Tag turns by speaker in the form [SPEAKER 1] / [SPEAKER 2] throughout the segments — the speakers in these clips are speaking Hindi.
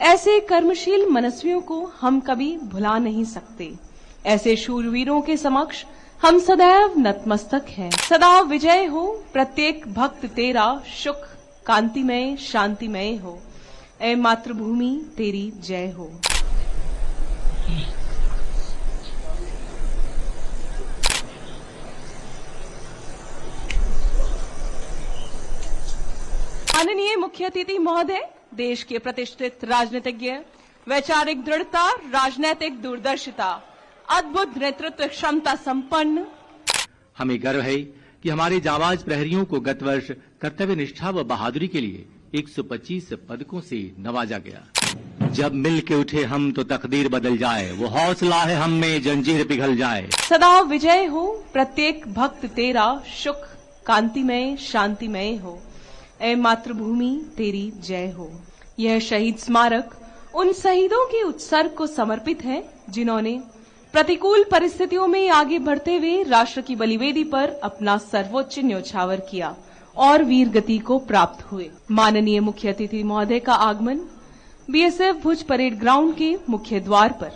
[SPEAKER 1] ऐसे कर्मशील मनस्वियों को हम कभी भुला नहीं सकते। ऐसे शूरवीरों के समक्ष हम सदैव नतमस्तक हैं। सदा विजय हो प्रत्येक भक्त तेरा, सुख कांतिमय शांतिमय हो। ऐ मातृभूमि तेरी जय हो। माननीय मुख्य अतिथि महोदय, देश के प्रतिष्ठित राजनीतिज्ञ, वैचारिक दृढ़ता, राजनैतिक दूरदर्शिता, अद्भुत नेतृत्व क्षमता संपन्न।
[SPEAKER 2] हमें गर्व है कि हमारे जाबाज प्रहरियों को गत वर्ष कर्तव्य निष्ठा व बहादुरी के लिए 125 पदकों से नवाजा गया। जब मिल के उठे हम तो तकदीर बदल जाए, वो हौसला है हम में जंजीर पिघल जाए।
[SPEAKER 1] सदा विजय हो प्रत्येक भक्त तेरा, सुख कांतिमय शांतिमय हो। ऐ मातृभूमि तेरी जय हो। यह शहीद स्मारक उन शहीदों के उत्सर्ग को समर्पित है जिन्होंने प्रतिकूल परिस्थितियों में आगे बढ़ते हुए राष्ट्र की बलिवेदी पर अपना सर्वोच्च न्योछावर किया और वीर गति को प्राप्त हुए। माननीय मुख्य अतिथि महोदय का आगमन बीएसएफ भुज परेड ग्राउंड के मुख्य द्वार पर।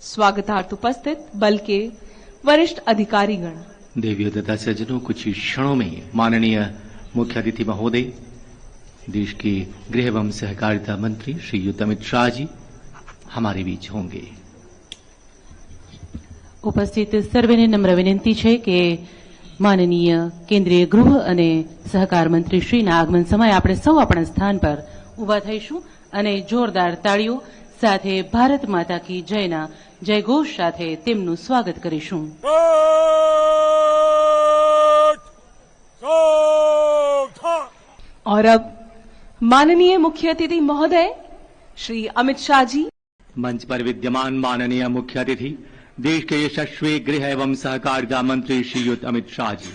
[SPEAKER 1] स्वागतार्थ उपस्थित बल के वरिष्ठ अधिकारीगण।
[SPEAKER 2] देवियों तथा सज्जनों, कुछ ही क्षणों में माननीय मुख्य अतिथि महोदय, देश के गृह एवं सहकारिता मंत्री श्रीयुत अमित शाह जी हमारे बीच होंगे।
[SPEAKER 3] ઉપસ્થિત સર્વેને નમ્ર વિનંતી છે કે માનનીય કેન્દ્રીય ગૃહ અને સહકાર મંત્રી શ્રીના આગમન સમયે આપણે સૌ આપણા સ્થાન પર ઊભા થઈશું અને જોરદાર તાળીઓ સાથે ભારત માતા की જયના જયઘોષ સાથે તેમનું સ્વાગત કરીશું।
[SPEAKER 1] और अब माननीय मुख्य अतिथि महोदय श्री अमित शाह जी।
[SPEAKER 2] मंच पर विद्यमान माननीय मुख्य अतिथि देश के यशस्वी गृह एवं सहकारिता मंत्री श्रीयुत अमित शाह जी,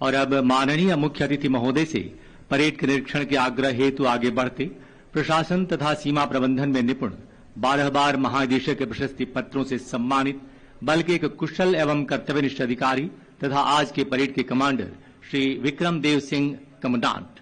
[SPEAKER 2] और अब माननीय मुख्य अतिथि महोदय से परेड के निरीक्षण के आग्रह हेतु आगे बढ़ते प्रशासन तथा सीमा प्रबंधन में निपुण 12 बार महानिदेशक के प्रशस्ति पत्रों से सम्मानित बल के एक कुशल एवं कर्तव्यनिष्ठ अधिकारी तथा आज के परेड के कमांडर श्री विक्रम देव सिंह कमांडेंट।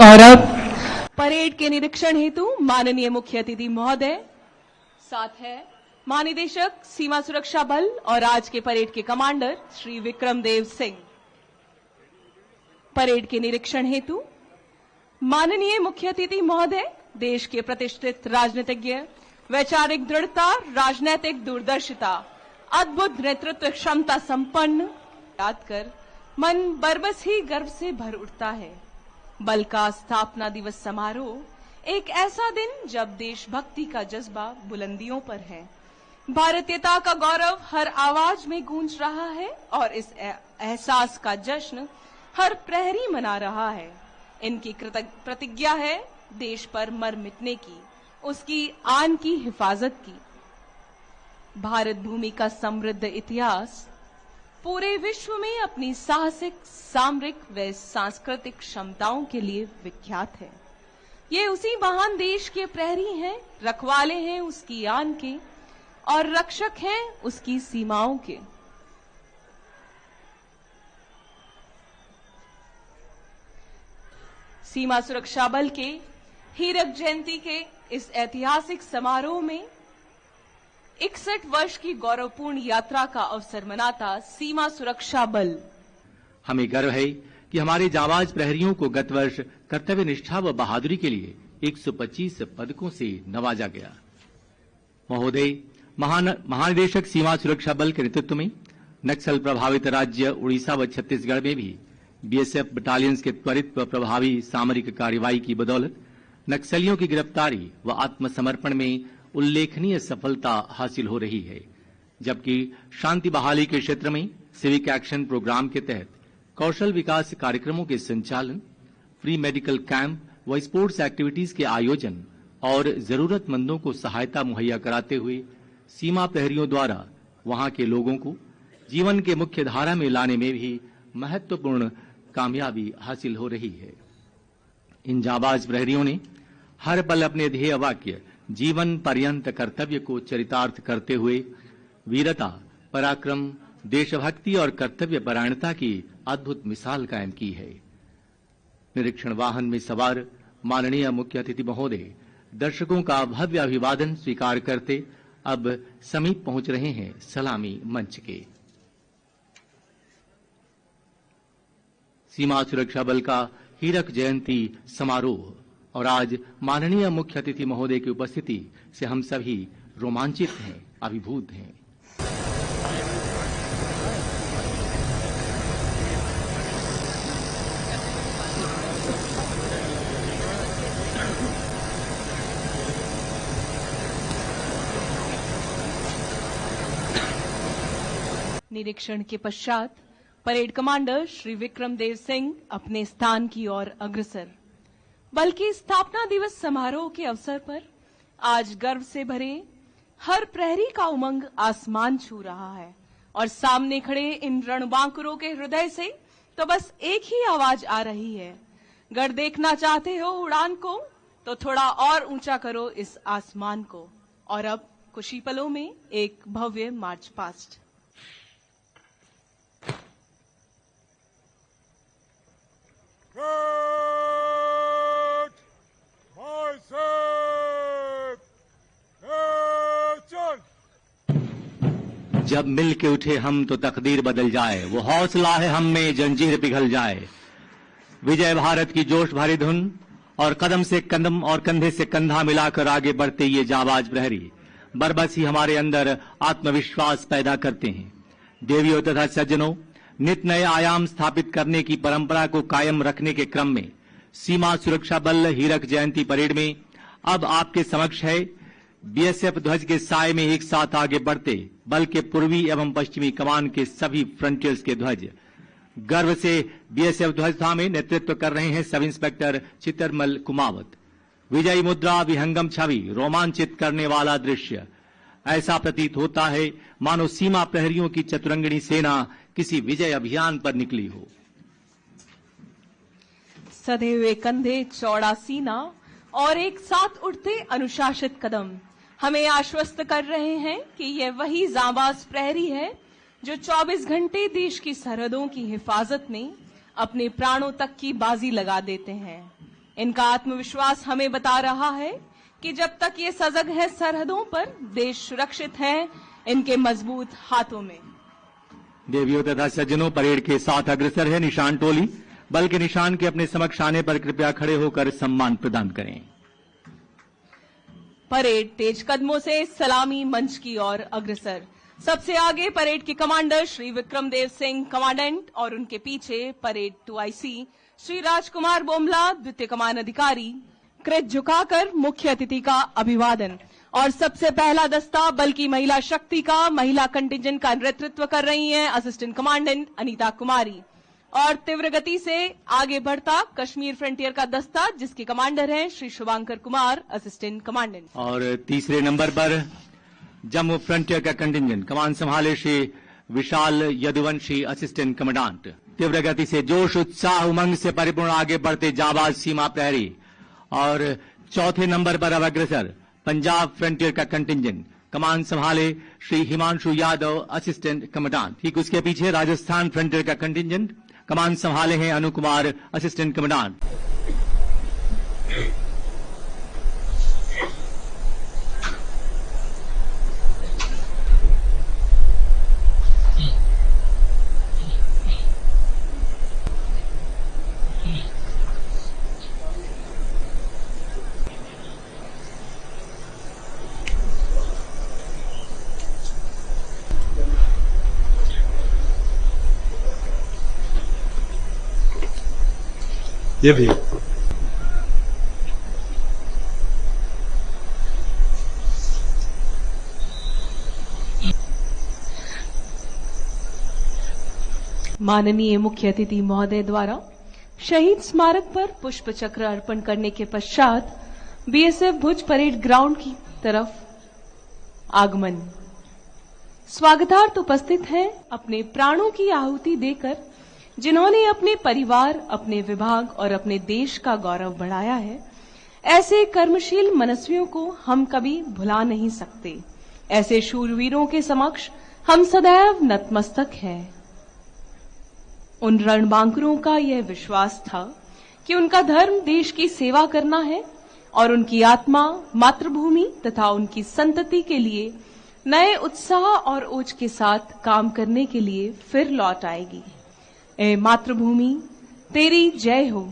[SPEAKER 1] और अब परेड के निरीक्षण हेतु माननीय मुख्य अतिथि महोदय, साथ है महानिदेशक सीमा सुरक्षा बल और आज के परेड के कमांडर श्री विक्रम देव सिंह। परेड के निरीक्षण हेतु माननीय मुख्य अतिथि महोदय, देश के प्रतिष्ठित राजनीतिज्ञ, वैचारिक दृढ़ता, राजनैतिक दूरदर्शिता, अद्भुत नेतृत्व क्षमता संपन्न याद कर मन बरबस ही गर्व से भर उठता है। बल का स्थापना दिवस समारोह एक ऐसा दिन जब देशभक्ति का जज्बा बुलंदियों पर है, भारतीयता का गौरव हर आवाज में गूंज रहा है और इस एहसास का जश्न हर प्रहरी मना रहा है। इनकी प्रतिज्ञा है देश पर मर मिटने की, उसकी आन की हिफाजत की। भारत भूमि का समृद्ध इतिहास पूरे विश्व में अपनी साहसिक, सामरिक व सांस्कृतिक क्षमताओं के लिए विख्यात है। ये उसी महान देश के प्रहरी हैं, रखवाले हैं उसकी आन के और रक्षक हैं उसकी सीमाओं के। सीमा सुरक्षा बल के हीरक जयंती के इस ऐतिहासिक समारोह में 61 वर्ष की गौरवपूर्ण यात्रा का अवसर मनाता सीमा सुरक्षा बल।
[SPEAKER 2] हमें गर्व है कि हमारे जाबाज प्रहरियों को गत वर्ष कर्तव्य निष्ठा व बहादुरी के लिए 125 पदकों से नवाजा गया। महोदय, महानिदेशक सीमा सुरक्षा बल के नेतृत्व में नक्सल प्रभावित राज्य उड़ीसा व छत्तीसगढ़ में भी बीएसएफ बटालियंस के त्वरित व प्रभावी सामरिक कार्रवाई की बदौलत नक्सलियों की गिरफ्तारी व आत्मसमर्पण में उल्लेखनीय सफलता हासिल हो रही है, जबकि शांति बहाली के क्षेत्र में सिविक एक्शन प्रोग्राम के तहत कौशल विकास कार्यक्रमों के संचालन, फ्री मेडिकल कैंप व स्पोर्ट्स एक्टिविटीज के आयोजन और जरूरतमंदों को सहायता मुहैया कराते हुए सीमा प्रहरियों द्वारा वहां के लोगों को जीवन के मुख्य धारा में लाने में भी महत्वपूर्ण कामयाबी हासिल हो रही है। इन जाबाज प्रहरियों ने हर पल अपने ध्येय वाक्य जीवन पर्यंत कर्तव्य को चरितार्थ करते हुए वीरता, पराक्रम, देशभक्ति और कर्तव्य परायणता की अद्भुत मिसाल कायम की है। निरीक्षण वाहन में सवार माननीय मुख्य अतिथि महोदय दर्शकों का भव्य अभिवादन स्वीकार करते अब समीप पहुंच रहे हैं सलामी मंच के। सीमा सुरक्षा बल का हीरक जयंती समारोह और आज माननीय मुख्य अतिथि महोदय की उपस्थिति से हम सभी रोमांचित हैं, अभिभूत हैं।
[SPEAKER 1] निरीक्षण के पश्चात परेड कमांडर श्री विक्रमदेव सिंह अपने स्थान की ओर अग्रसर। बल के स्थापना दिवस समारोह के अवसर पर आज गर्व से भरे हर प्रहरी का उमंग आसमान छू रहा है और सामने खड़े इन रणबांकुरों के हृदय से तो बस एक ही आवाज आ रही है, अगर देखना चाहते हो उड़ान को तो थोड़ा और ऊंचा करो इस आसमान को। और अब कुछ ही पलों में एक भव्य मार्च पास्ट।
[SPEAKER 2] जब मिल के उठे हम तो तकदीर बदल जाए, वो हौसला है हम में जंजीर पिघल जाए। विजय भारत की जोश भरी धुन और कदम से कदम और कंधे से कंधा मिलाकर आगे बढ़ते ये जाबाज प्रहरी बरबस ही हमारे अंदर आत्मविश्वास पैदा करते हैं। देवियों तथा सज्जनों, नित नए आयाम स्थापित करने की परंपरा को कायम रखने के क्रम में सीमा सुरक्षा बल हीरक जयंती परेड में अब आपके समक्ष है बीएसएफ ध्वज के साए में एक साथ आगे बढ़ते बल के पूर्वी एवं पश्चिमी कमान के सभी फ्रंटियर्स के ध्वज। गर्व से बीएसएफ ध्वज थामे नेतृत्व कर रहे हैं सब इंस्पेक्टर चितरमल कुमावत। विजयी मुद्रा, विहंगम छवि, रोमांचित करने वाला दृश्य। ऐसा प्रतीत होता है मानो सीमा प्रहरियों की चतुरंगिणी सेना किसी विजय अभियान पर निकली हो।
[SPEAKER 1] सधे हुए कंधे, चौड़ा सीना और एक साथ उठते अनुशासित कदम हमें आश्वस्त कर रहे हैं कि यह वही जाबाज प्रहरी है जो 24 घंटे देश की सरहदों की हिफाजत में अपने प्राणों तक की बाजी लगा देते हैं। इनका आत्मविश्वास हमें बता रहा है कि जब तक ये सजग है सरहदों पर, देश सुरक्षित है इनके मजबूत हाथों में।
[SPEAKER 2] देवियों तथा सज्जनों, परेड के साथ अग्रसर है निशान टोली। बल के निशान के अपने समक्ष आने पर कृपया खड़े होकर सम्मान प्रदान करें।
[SPEAKER 1] परेड तेज कदमों से सलामी मंच की ओर अग्रसर। सबसे आगे परेड के कमांडर श्री विक्रमदेव सिंह कमांडेंट और उनके पीछे परेड 2IC श्री राजकुमार बोमला द्वितीय कमान अधिकारी। कृत झुकाकर मुख्य अतिथि का अभिवादन। और सबसे पहला दस्ता बल की महिला शक्ति का महिला कंटिंजेंट का नेतृत्व कर रही हैं असिस्टेंट कमांडेंट अनीता कुमारी। और तीव्र गति से आगे बढ़ता कश्मीर फ्रंटियर का दस्ता जिसके कमांडर हैं श्री शुभांकर कुमार असिस्टेंट कमांडेंट।
[SPEAKER 2] और तीसरे नंबर पर जम्मू फ्रंटियर का कंटिंजेंट कमान संभाले श्री विशाल यदुवंशी असिस्टेंट कमांडेंट। तीव्र गति से जोश, उत्साह, उमंग से परिपूर्ण आगे बढ़ते जाबाज सीमा प्रहरी। और चौथे नंबर पर अब अग्रसर पंजाब फ्रंटियर का कंटिंजेंट कमान संभाले श्री हिमांशु यादव असिस्टेंट कमांडेंट। ठीक उसके पीछे राजस्थान फ्रंटियर का कंटिंजेंट कमान संभाले हैं अनु कुमार असिस्टेंट कमांडेंट।
[SPEAKER 4] ये भी
[SPEAKER 1] माननीय मुख्य अतिथि महोदय द्वारा शहीद स्मारक पर पुष्प चक्र अर्पण करने के पश्चात बीएसएफ भुज परेड ग्राउंड की तरफ आगमन। स्वागतार्थ उपस्थित हैं अपने प्राणों की आहुति देकर, जिन्होंने अपने परिवार, अपने विभाग और अपने देश का गौरव बढ़ाया है। ऐसे कर्मशील मनस्वियों को हम कभी भुला नहीं सकते। ऐसे शूरवीरों के समक्ष हम सदैव नतमस्तक हैं। उन रणबांकुरों का यह विश्वास था कि उनका धर्म देश की सेवा करना है और उनकी आत्मा मातृभूमि तथा उनकी संतति के लिए नए उत्साह और ओज के साथ काम करने के लिए फिर लौट आएगी। ए मातृभूमि, तेरी जय हो।